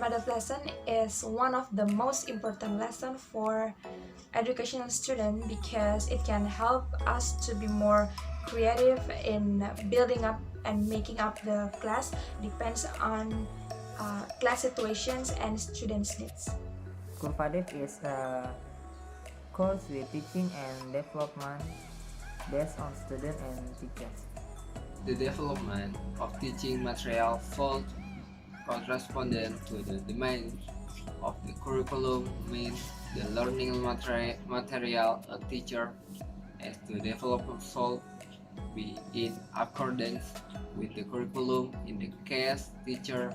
formative lesson is one of the most important lessons for educational student because it can help us to be more creative in building up and making up the class depends on class situations and students' needs. Kurvadev is a course with teaching and development based on students and teachers. The development of teaching material falls correspondent to the demands of the curriculum means the learning material a teacher has to develop should be in accordance with the curriculum. In the case teachers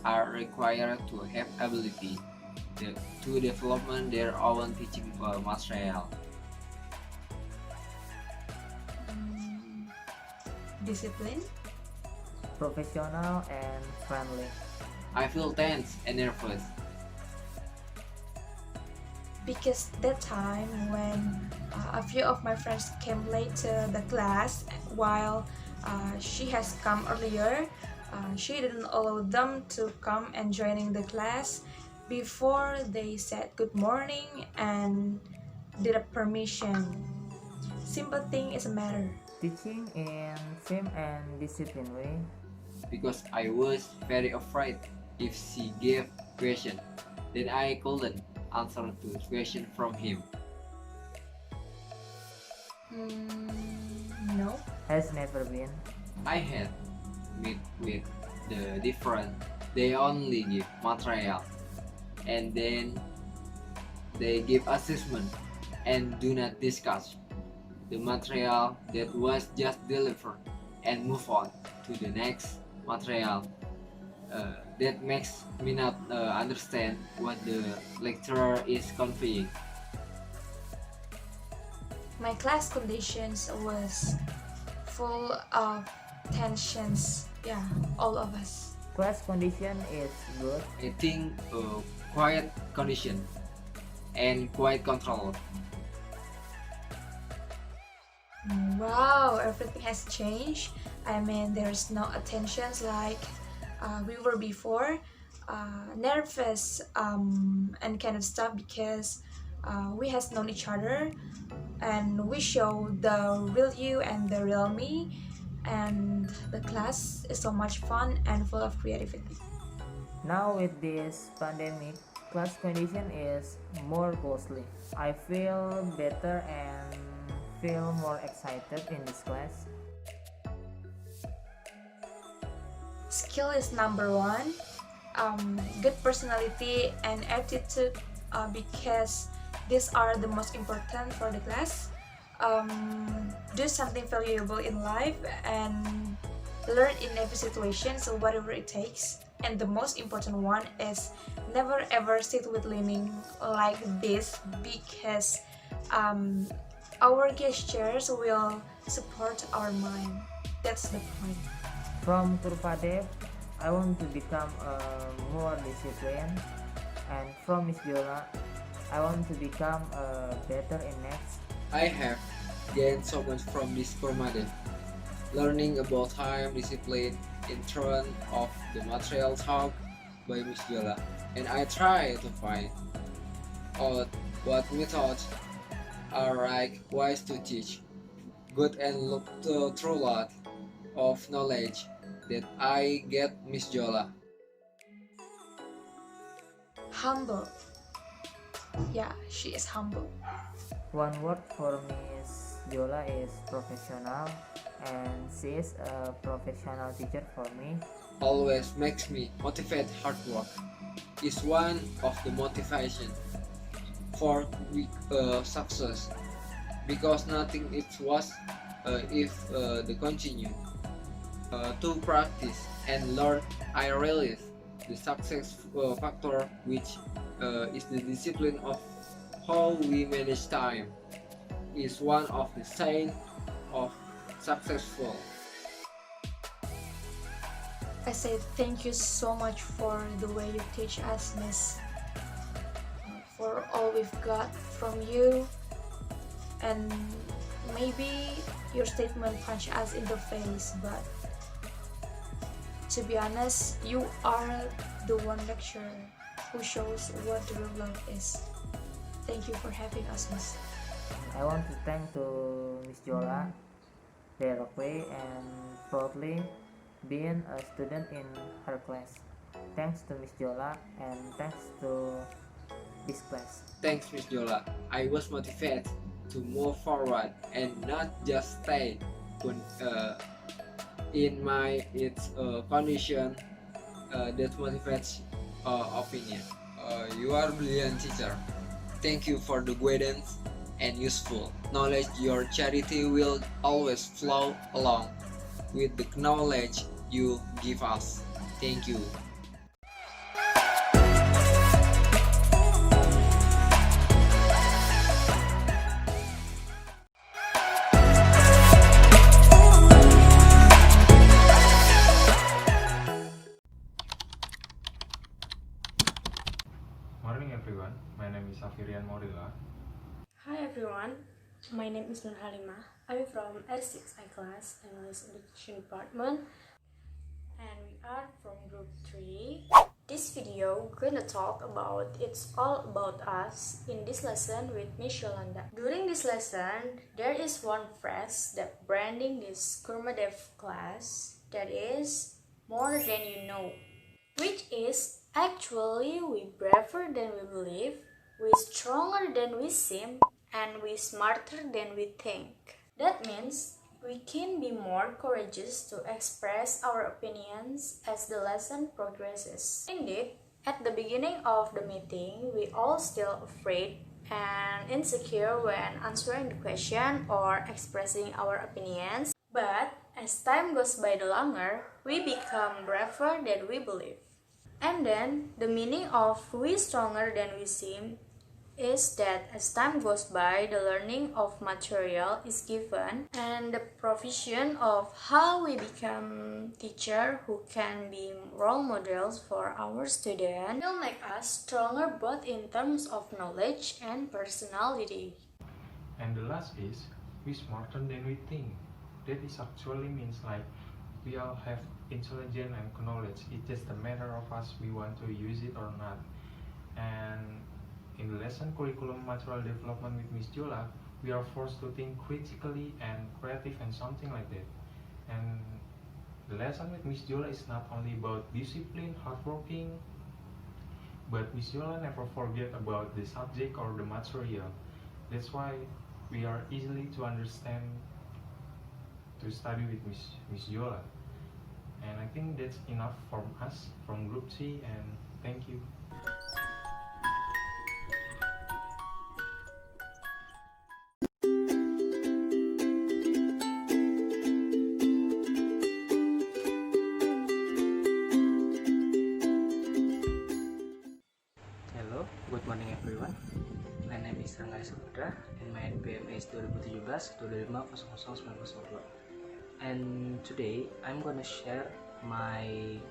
are required to have ability to develop their own teaching material. Discipline. Professional and friendly. I feel tense and nervous Because that time when a few of my friends came late to the class while she has come earlier, she didn't allow them to come and joining the class before they said good morning and did a permission. Simple thing is a matter. Teaching in firm and disciplined way. because I was very afraid if she gave question, then I couldn't answer to question from him. No. Has never been. I had met with the different. They only give material, and then they give assessment and do not discuss the material that was just delivered and move on to the next material. That makes me not understand what the lecturer is conveying. My class conditions was full of tensions. Yeah, all of us. Class condition is good. I think quiet condition and quiet control. Wow, everything has changed. I mean, there's no attentions like we were before, nervous and kind of stuff because we has known each other and we show the real you and the real me, and the class is so much fun and full of creativity. Now with this pandemic, class condition is more closely. I feel better and feel more excited in this class. Skill is number one. Good personality and attitude because these are the most important for the class. Do something valuable in life and learn in every situation, so whatever it takes. And the most important one is never ever sit with leaning like this because our gestures will support our mind. That's the point. From Kurvadev, I want to become more disciplined, and from Miss Viola, I want to become better in maths. I have gained so much from this format, learning about time, discipline, in terms of the material talk by Miss Viola, and I try to find out what methods are right, wise to teach, good and look through lot of knowledge that I get Miss Viola. Humble. Yeah, she is humble. One word for Miss Viola is professional, and she is a professional teacher for me. Always makes me motivate hard work. Is one of the motivation for success because nothing it was if the continue to practice and learn. I realize the success factor which is the discipline of how we manage time is one of the signs of successful. I say thank you so much for the way you teach us, Miss. For all we've got from you, and maybe your statement punched us in the face, but to be honest, you are the one lecturer who shows what the real love is. Thank you for having us, Miss. I want to thank to Miss Jola directly and proudly being a student in her class. Thanks to Miss Jola and thanks to this class. Thanks, Miss Jola. I was motivated to move forward and not just stay in my condition that motivates opinion. You are a brilliant teacher. Thank you for the guidance and useful knowledge. Your charity will always flow along with the knowledge you give us. Thank you. Morning everyone, my name is Safirian Morila. Hi everyone, my name is Nur Halimah. I'm from R6I class, English Education Department, and we are from Group 3. This video gonna talk about It's All About Us in this lesson with Miss Yolanda. During this lesson, there is one phrase that branding this Kurmadev class, that is more than you know, which is actually we braver than we believe, we stronger than we seem, and we smarter than we think. That means we can be more courageous to express our opinions as the lesson progresses. Indeed, at the beginning of the meeting, we all still afraid and insecure when answering the question or expressing our opinions. But as time goes by the longer, we become braver than we believe. And then, the meaning of we stronger than we seem is that as time goes by, the learning of material is given and the provision of how we become teacher who can be role models for our students will make us stronger both in terms of knowledge and personality. And the last is, we smarter than we think. That is actually means like we all have intelligence and knowledge. It's just a matter of us we want to use it or not. And in the lesson curriculum material development with Miss Jola, we are forced to think critically and creative and something like that. And the lesson with Miss Jola is not only about discipline, hardworking, but Miss Jola never forget about the subject or the material. That's why we are easily to understand to study with Miss Jola. And I think that's enough from us, from Group C, and thank you. Hello, good morning everyone. My name is Rangga Saputra and my NPM is 2017-25-05092. And today I'm gonna share my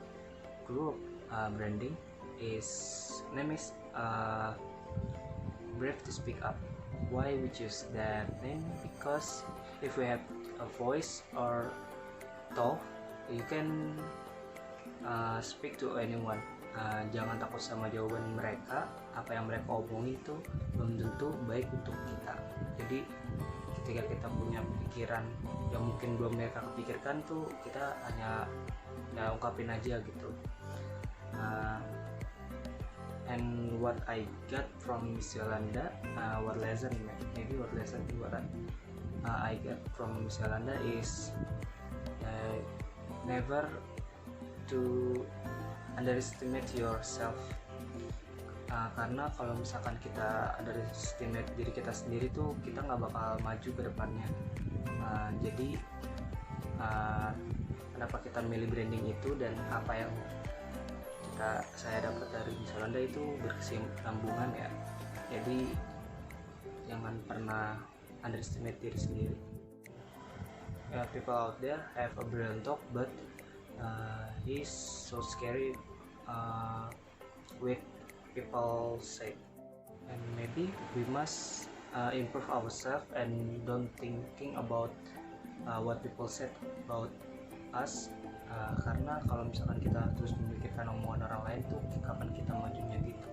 group branding. Name is Brave to Speak Up. Why we choose that name? Because if we have a voice or talk, you can speak to anyone. Jangan takut sama jawaban mereka. Apa yang mereka omongin itu belum tentu baik untuk kita. Jadi ketika kita punya pikiran yang mungkin belum mereka kepikirkan tuh, kita hanya ungkapin aja gitu. And what I got from Miss Yolanda, what lesson I got from Miss Yolanda is never to underestimate yourself. Karena kalau misalkan kita underestimate diri kita sendiri tuh, kita nggak bakal maju ke depannya. Jadi kenapa kita milih branding itu dan apa yang saya dapat dari Miss Yolanda itu berkesinambungan ya. Jadi jangan pernah underestimate diri sendiri. People out there have a brilliant talk, but he's so scary with people say. And maybe we must improve ourselves and don't thinking about what people said about us. karena kalau misalkan kita terus memikirkan omongan orang lain tuh kapan kita majunya gitu.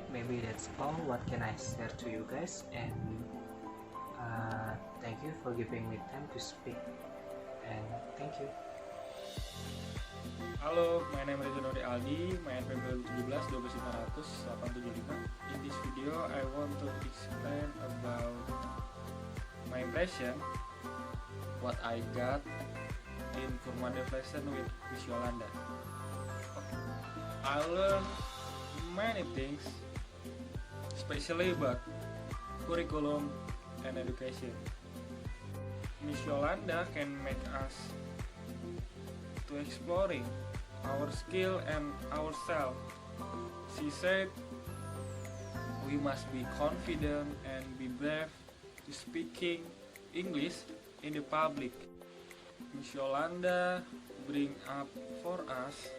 Maybe that's all what can I share to you guys, and thank you for giving me time to speak, and thank you. Halo, my name is Leony Aldi, my NPM 17 12500 875. In this video, I want to explain about my impression, what I got in formative lesson with Miss Yolanda. I learned many things, especially about curriculum and education. Miss Yolanda can make us to exploring our skill and ourselves. She said we must be confident and be brave to speaking English in the public. Miss Yolanda bring up for us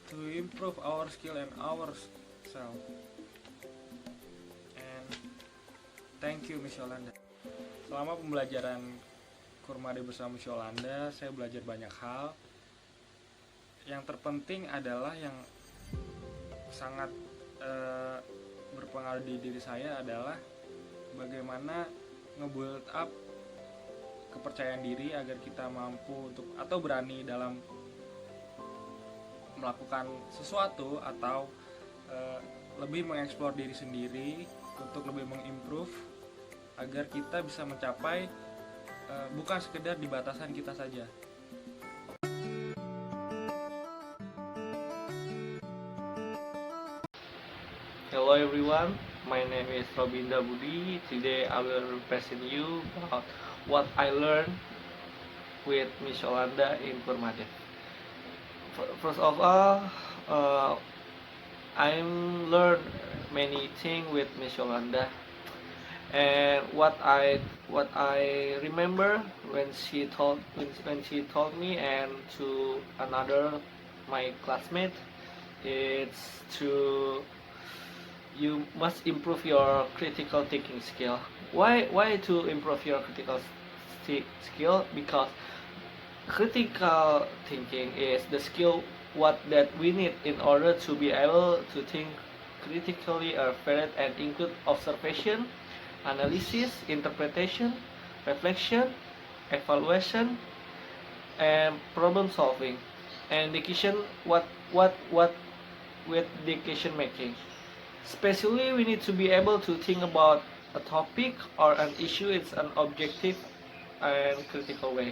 to improve our skill and ourselves. And thank you Miss Yolanda. Selama pembelajaran Kurmade bersama Miss Yolanda, saya belajar banyak hal. Yang terpenting adalah yang sangat berpengaruh di diri saya adalah bagaimana nge-build up kepercayaan diri agar kita mampu untuk atau berani dalam melakukan sesuatu atau lebih mengeksplor diri sendiri untuk lebih mengimprove agar kita bisa mencapai bukan sekedar di batasan kita saja. Hello everyone, my name is Robinda Budi. Today I will present you about what I learned with Miss Yolanda in Formative. First of all, I learned many things with Miss Yolanda, and what I remember when she told me and to another my classmate, it's to you must improve your critical thinking skill. Why to improve your critical skill? Because critical thinking is the skill what that we need in order to be able to think critically, evaluate and include observation, analysis, interpretation, reflection, evaluation, and problem solving, and decision what with decision making. Especially we need to be able to think about a topic or an issue in an objective and critical way.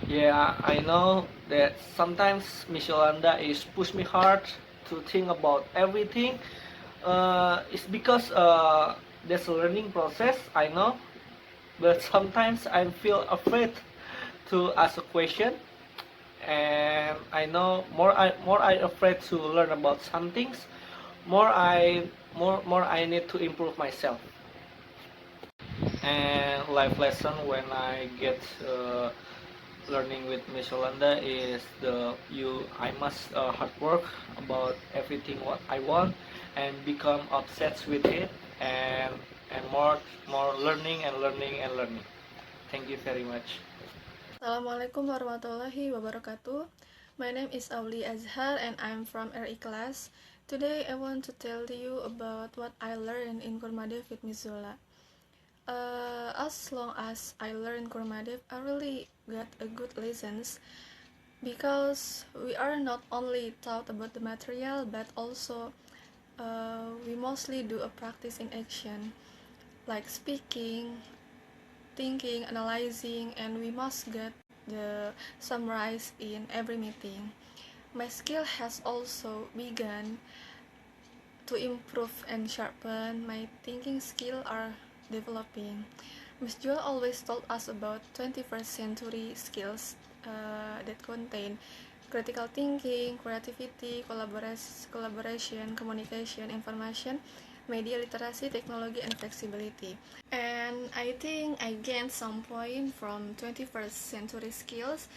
Yeah, I know that sometimes Miss Yolanda is push me hard to think about everything. It's because there's a learning process, I know, but sometimes I feel afraid to ask a question, and I know more I afraid to learn about some things, more I need to improve myself. And life lesson when I get learning with Miss Yolanda is I must hard work about everything what I want and become obsessed with it, and more learning and learning and learning. Thank you very much. Assalamualaikum warahmatullahi wabarakatuh. My name is Auli Azhar and I'm from RI class. Today I want to tell you about what I learned in Kurmadev with Miss Zola. As long as I learned Kurmadev, I really got a good lessons because we are not only taught about the material but also we mostly do a practice in action like speaking, thinking, analyzing, and we must get the summarize in every meeting. My skill has also begun to improve and sharpen. My thinking skill are developing. Miss Joel always told us about 21st century skills that contain critical thinking, creativity, collaboration, communication, information, media literacy, technology, and flexibility. And I think I gained some point from 21st century skills.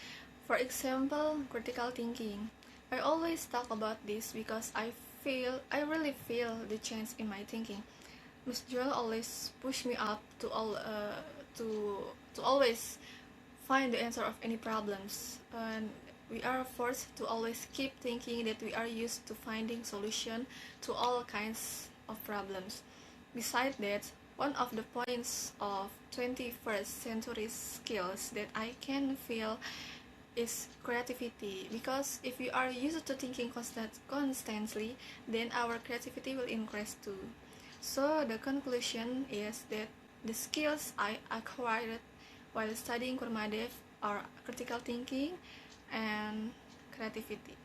For example, critical thinking. I always talk about this because I really feel the change in my thinking. Miss Joel always push me up to always find the answer of any problems, and we are forced to always keep thinking that we are used to finding solution to all kinds of problems. Besides that, one of the points of 21st century skills that I can feel is creativity, because if we are used to thinking constantly, then our creativity will increase too. So the conclusion is that the skills I acquired while studying Kurmadev are critical thinking and creativity.